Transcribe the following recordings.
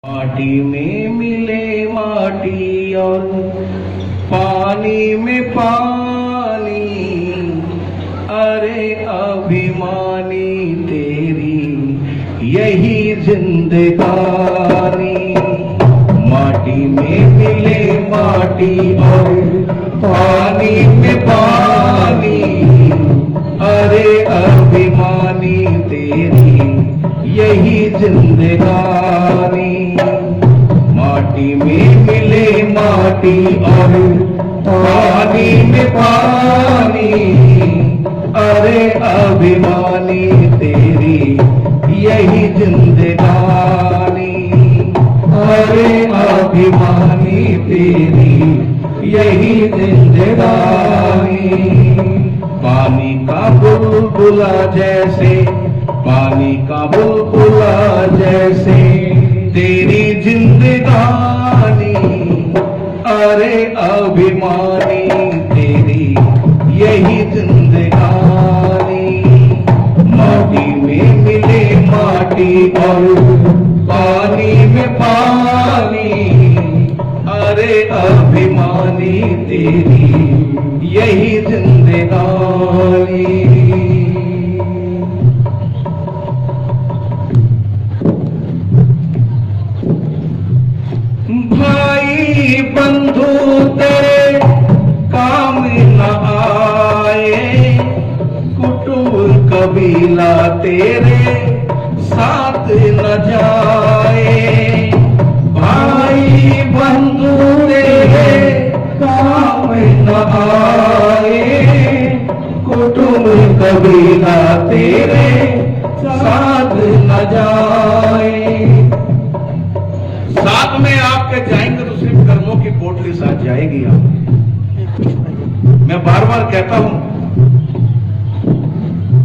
माटी में मिले माटी और पानी में पानी, अरे अभिमानी तेरी यही जिंदगानी। माटी में मिले माटी और पानी में पानी, अरे अभिमानी तेरी यही जिंदगानी। माटी में मिले माटी और पानी में पानी, अरे अभिमानी तेरी यही जिंदगानी। अरे अभिमानी तेरी यही जिंदगानी। पानी का बुलबुला जैसे, पानी का बुलबुला जैसे तेरी जिंदगानी, अरे अभिमानी तेरी यही जिंदगानी। माटी में मिले माटी और पानी में पानी, अरे अभिमानी तेरी यही जिंदगानी। भाई बंधु तेरे काम न आए, कुटुंब कबीला तेरे साथ न जाए। भाई बंधु तेरे काम न आए, कुटुंब कबीला तेरे साथ न जाए। साथ में आपके जाएंगे तो सिर्फ कर्मों की पोटली साथ जाएगी। आप मैं बार बार कहता हूं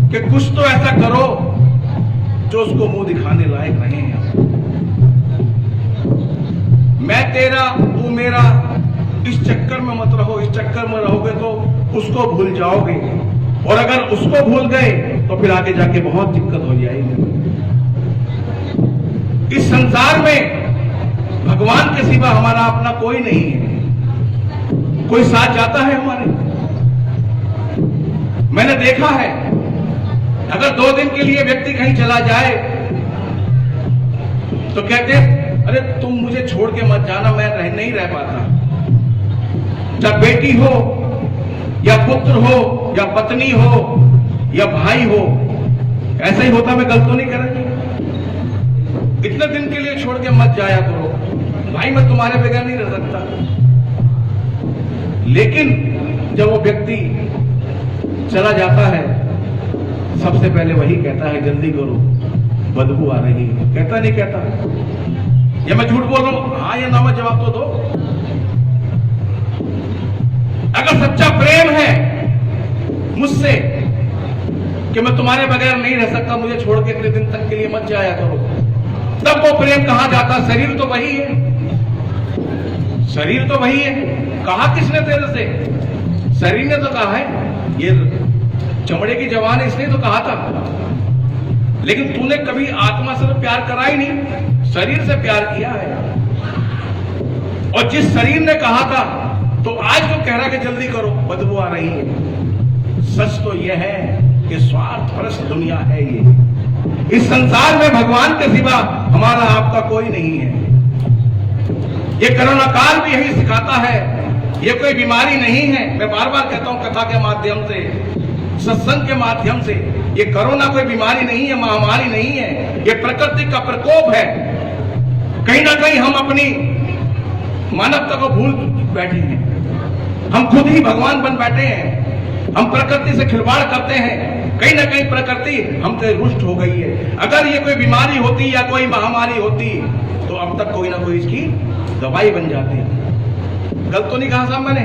कि कुछ तो ऐसा करो जो उसको मुंह दिखाने लायक नहीं है। मैं तेरा तू मेरा, इस चक्कर में मत रहो। इस चक्कर में रहोगे तो उसको भूल जाओगे, और अगर उसको भूल गए तो फिर आगे जाके बहुत दिक्कत हो जाएगी। इस संसार में भगवान के सिवा हमारा अपना कोई नहीं है। कोई साथ जाता है हमारे? मैंने देखा है, अगर 2 दिन के लिए व्यक्ति कहीं चला जाए तो कहते हैं अरे तुम मुझे छोड़ के मत जाना, मैं नहीं रह पाता। चाहे बेटी हो या पुत्र हो या पत्नी हो या भाई हो, ऐसा ही होता। मैं गलत तो नहीं कर रही? इतने दिन के लिए छोड़ के मत जाया करो भाई, मैं तुम्हारे बगैर नहीं रह सकता। लेकिन जब वो व्यक्ति चला जाता है, सबसे पहले वही कहता है जल्दी करो, बदबू आ रही है। कहता नहीं कहता? या मैं झूठ बोल रहा हूं? हाँ या ना में जवाब तो दो। अगर सच्चा प्रेम है मुझसे कि मैं तुम्हारे बगैर नहीं रह सकता, मुझे छोड़ के इतने दिन तक के लिए मत जाया करो, तब वो प्रेम कहां जाता? शरीर तो वही है, शरीर तो वही है। कहा किसने तेरे से? शरीर ने तो कहा है, ये चमड़े की जवान है इसने तो कहा था। लेकिन तूने कभी आत्मा से तो प्यार करा ही नहीं, शरीर से प्यार किया है। और जिस शरीर ने कहा था तो आज जो कह रहा कि जल्दी करो, बदबू आ रही है। सच तो यह है कि स्वार्थपरस्त दुनिया है ये। इस संसार में भगवान के सिवा हमारा आपका कोई नहीं है। ये कोरोना काल भी यही सिखाता है। ये कोई बीमारी नहीं है। मैं बार बार कहता हूं कथा के माध्यम से, सत्संग के माध्यम से, ये कोरोना कोई बीमारी नहीं है, महामारी नहीं है। ये प्रकृति का प्रकोप है। कहीं ना कहीं हम अपनी मानवता को भूल बैठे हैं। हम खुद ही भगवान बन बैठे हैं। हम प्रकृति से खिलवाड़ करते हैं। कहीं ना कहीं प्रकृति हमसे रुष्ट हो गई है। अगर ये कोई बीमारी होती या कोई महामारी होती तो अब तक कोई ना कोई इसकी दवाई बन जाती। गलत तो नहीं कहा साहब मैंने?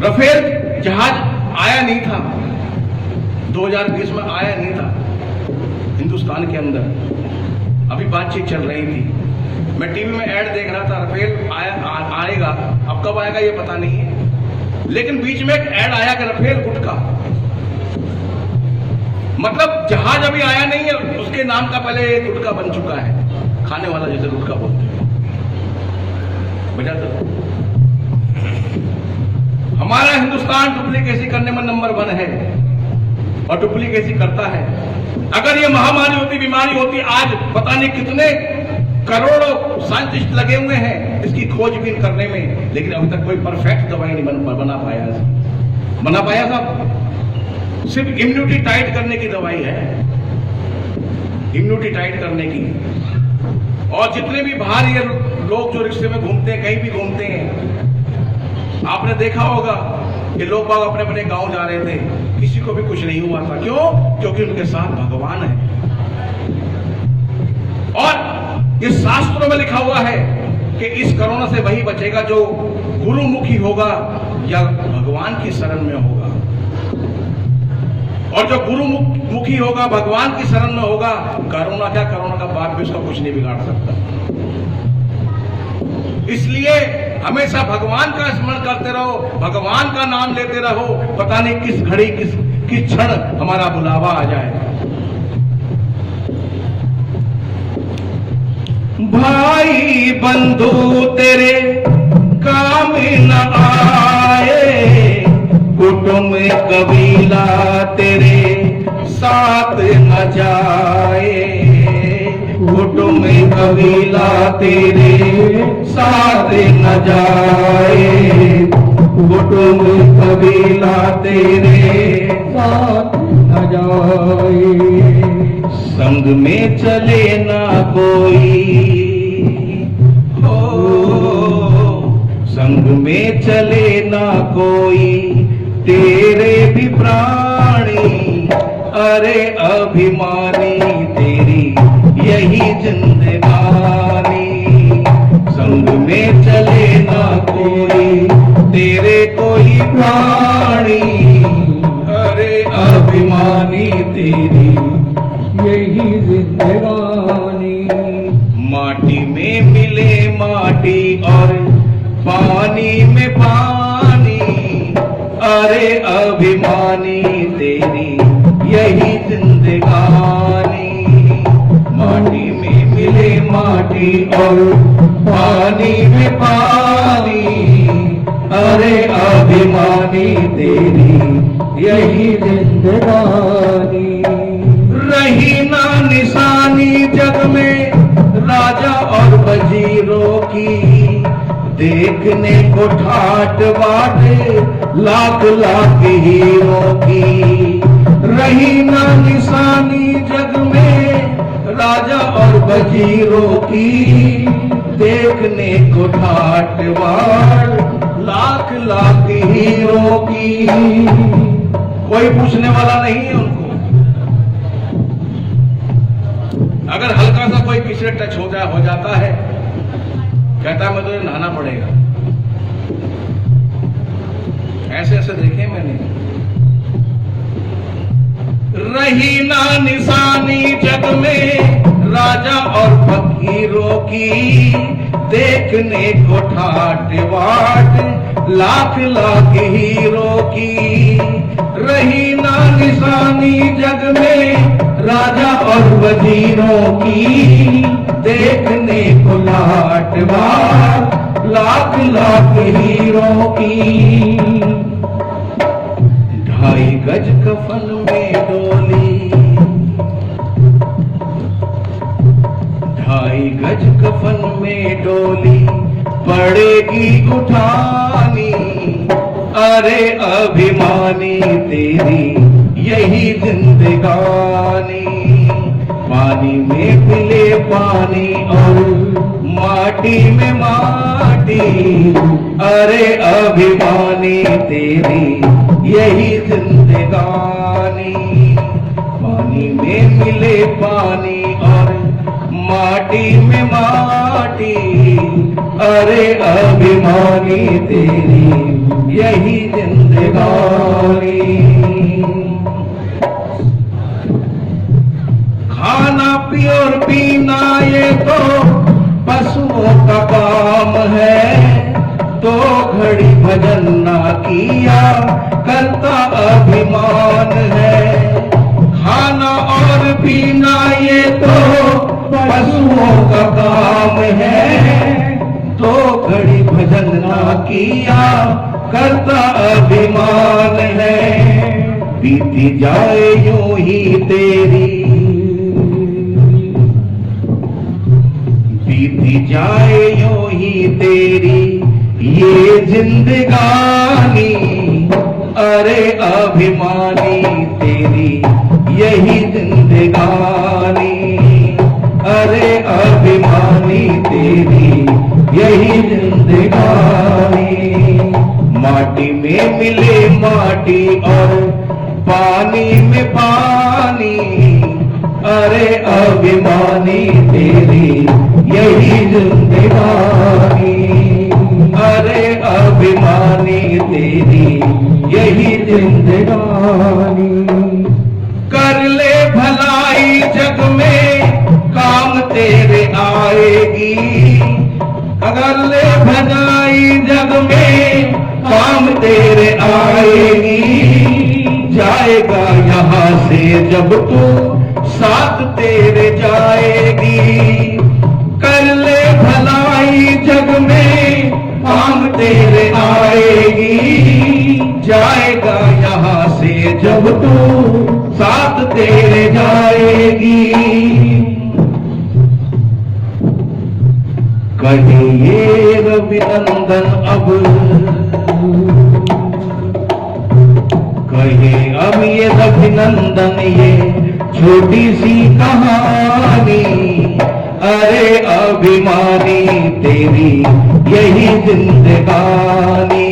राफेल जहाज आया नहीं था, 2020 में आया नहीं था हिंदुस्तान के अंदर। अभी बातचीत चल रही थी, मैं टीवी में ऐड देख रहा था, राफेल आएगा। अब कब आएगा ये पता नहीं है, लेकिन बीच में एक ऐड आया कि राफेल गुट का। मतलब जहाज अभी आया नहीं है, उसके नाम का पहले एक गुटका बन चुका है, खाने वाला जैसे गुटका बोलते हैं। बजा तो हमारा हिंदुस्तान डुप्लीकेसी करने में नंबर 1 है और डुप्लीकेसी करता है। अगर ये महामारी होती, बीमारी होती, आज पता नहीं कितने करोड़ों साइंटिस्ट लगे हुए हैं इसकी खोजबीन करने में, लेकिन अभी तक कोई परफेक्ट दवाई नहीं बना पाया साहब। सिर्फ इम्यूनिटी टाइट करने की दवाई है, इम्यूनिटी टाइट करने की। और जितने भी बाहर ये लोग जो रिक्शे में घूमते हैं, कहीं भी घूमते हैं, आपने देखा होगा कि लोग बाग अपने अपने गांव जा रहे थे, किसी को भी कुछ नहीं हुआ था। क्यों? क्योंकि उनके साथ भगवान है। और इस शास्त्रों में लिखा हुआ है कि इस कोरोना से वही बचेगा जो गुरुमुखी होगा या भगवान की शरण में होगा। और जो गुरुमुखी होगा, भगवान की शरण में होगा, कोरोना क्या, कोरोना का बाप भी उसका कुछ नहीं बिगाड़ सकता। इसलिए हमेशा भगवान का स्मरण करते रहो, भगवान का नाम लेते रहो। पता नहीं किस घड़ी किस क्षण हमारा बुलावा आ जाए। भाई बंधु तेरे काम न आए, कुटुंब कबीला तेरे साथ न जाए, कुटुंब कबीला तेरे साथ न जाए, कुटुंब कबीला तेरे साथ न जाए। संग में चले ना कोई हो, संग में चले ना कोई तेरे भी प्राणी, अरे अभिमानी तेरी यही जिंदगानी। संग में चले ना कोई तेरे कोई प्राणी, अरे अभिमानी तेरी यही जिंदगानी। माटी में मिले माटी और पानी में पानी, अरे अभिमानी तेरी यही जिंदगानी। माटी में मिले माटी और पानी में पानी, अरे अभिमानी तेरी यही जिंदगानी। रही ना निशानी जग में राजा और वजीरों की, देखने को ठाट बाटे लाख लाख हीरों की। रही ना निशानी जग में राजा और वजीरों की, देखने को ठाट बाट लाख लाख हीरों की। कोई पूछने वाला नहीं है उनको। अगर हल्का सा कोई किसी टच हो जाता है, कहता है मैं तुझे नहाना पड़ेगा। ऐसे ऐसे देखे मैंने। रही ना निशानी जग में राजा और फकीरों की, देखने को ठाट बाट लाख लाख हीरों की। रही ना निशानी जग में राजा और वजीरों की, देखने को ठाट बाट लाख लाख हीरों की। 2.5 गज कफन में डोली, 2.5 गज कफन में डोली पड़ेगी उठानी, अरे अभिमानी तेरी यही जिंदगानी। पानी में मिले पानी और माटी में माटी, अरे अभिमानी तेरी यही जिंदगानी। पानी में मिले पानी और माटी में माटी, अरे अभिमानी तेरी यही जिंदगानी। खाना पी और पीना ये तो पशुओं का काम है, 2 घड़ी भजन ना किया करता अभिमान है। खाना और पीना ये तो पशुओं का काम है, तो घड़ी भजन ना किया करता अभिमान है। बीती जाए यूं ही तेरी, बीती जाए यूं ही तेरी ये जिंदगानी, अरे अभिमानी तेरी यही जिंदगानी, अरे अभिमानी तेरी यही जिंदगानी। माटी में मिले माटी और पानी में पानी, अरे अभिमानी तेरी यही जिंदगानी, अरे अभिमानी तेरी यही जिंदगानी। कर ले भलाई जग में काम तेरे आएगी, अगर ले भलाई जग में काम तेरे आएगी। जाएगा यहाँ से जब तू साथ तेरे जाएगी, कर ले भलाई जग में काम तेरे आएगी। जाएगा यहाँ से जब तू साथ तेरे जाएगी। कहिए रविनंदन अब, कहे अब ये रविनंदन ये छोटी सी कहानी, अरे अभिमानी तेरी यही जिंदगानी।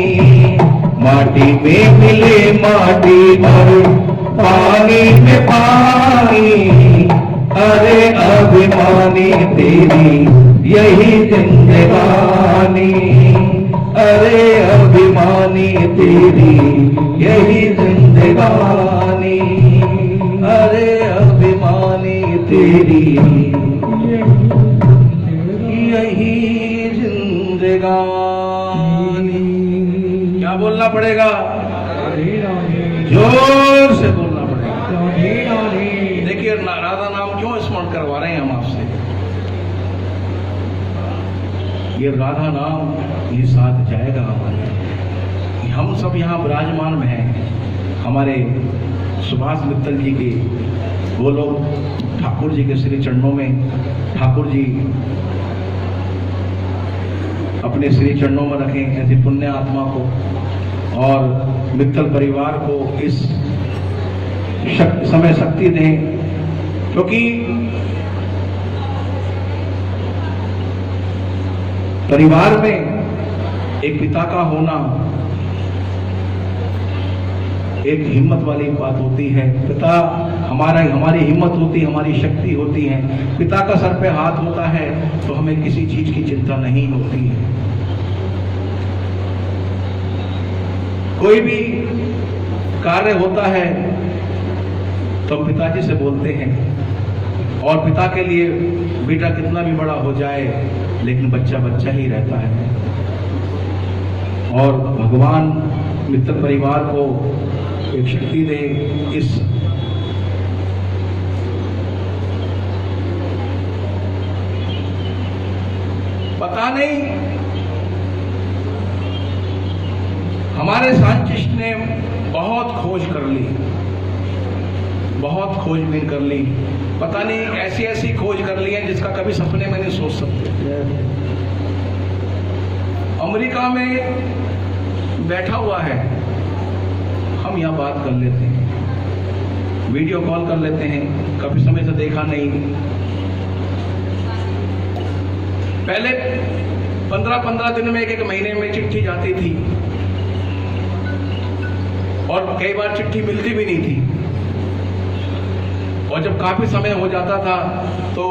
माटी में मिले माटी और पानी में पानी, अरे अभिमानी तेरी यही जिंदगानी, अरे अभिमानी तेरी यही जिंदगानी, अरे अभिमानी तेरी यही जिंदगानी। क्या बोलना पड़ेगा? जोर से बोलना पड़ेगा। देखिए राधा नाम क्यों स्मरण करवा रहे हैं हम आपसे। ये राधा नाम ये साथ जाएगा हमारे। हम सब यहाँ विराजमान में हैं। हमारे सुभाष मित्तल जी के वो लोग ठाकुर जी के श्री चरणों में, ठाकुर जी अपने श्री चरणों में रखें ऐसी पुण्य आत्मा को, और मित्तल परिवार को इस समय शक्ति दें, क्योंकि परिवार में एक पिता का होना एक हिम्मत वाली बात होती है। पिता हमारी हिम्मत होती है, हमारी शक्ति होती है। पिता का सर पे हाथ होता है तो हमें किसी चीज की चिंता नहीं होती है। कोई भी कार्य होता है तो हम पिताजी से बोलते हैं, और पिता के लिए बेटा कितना भी बड़ा हो जाए लेकिन बच्चा बच्चा ही रहता है। और भगवान मित्तल परिवार को एक शक्ति दे। इस पता नहीं हमारे साइंटिस्ट ने बहुत खोज कर ली, बहुत खोजबीन कर ली। पता नहीं ऐसी ऐसी खोज कर ली है जिसका कभी सपने में नहीं सोच सकते। अमेरिका में बैठा हुआ है, हम यहाँ बात कर लेते हैं, वीडियो कॉल कर लेते हैं, कभी समय से देखा नहीं। पहले 15-15 दिन में, एक महीने में चिट्ठी जाती थी, और कई बार चिट्ठी मिलती भी नहीं थी। और जब काफी समय हो जाता था तो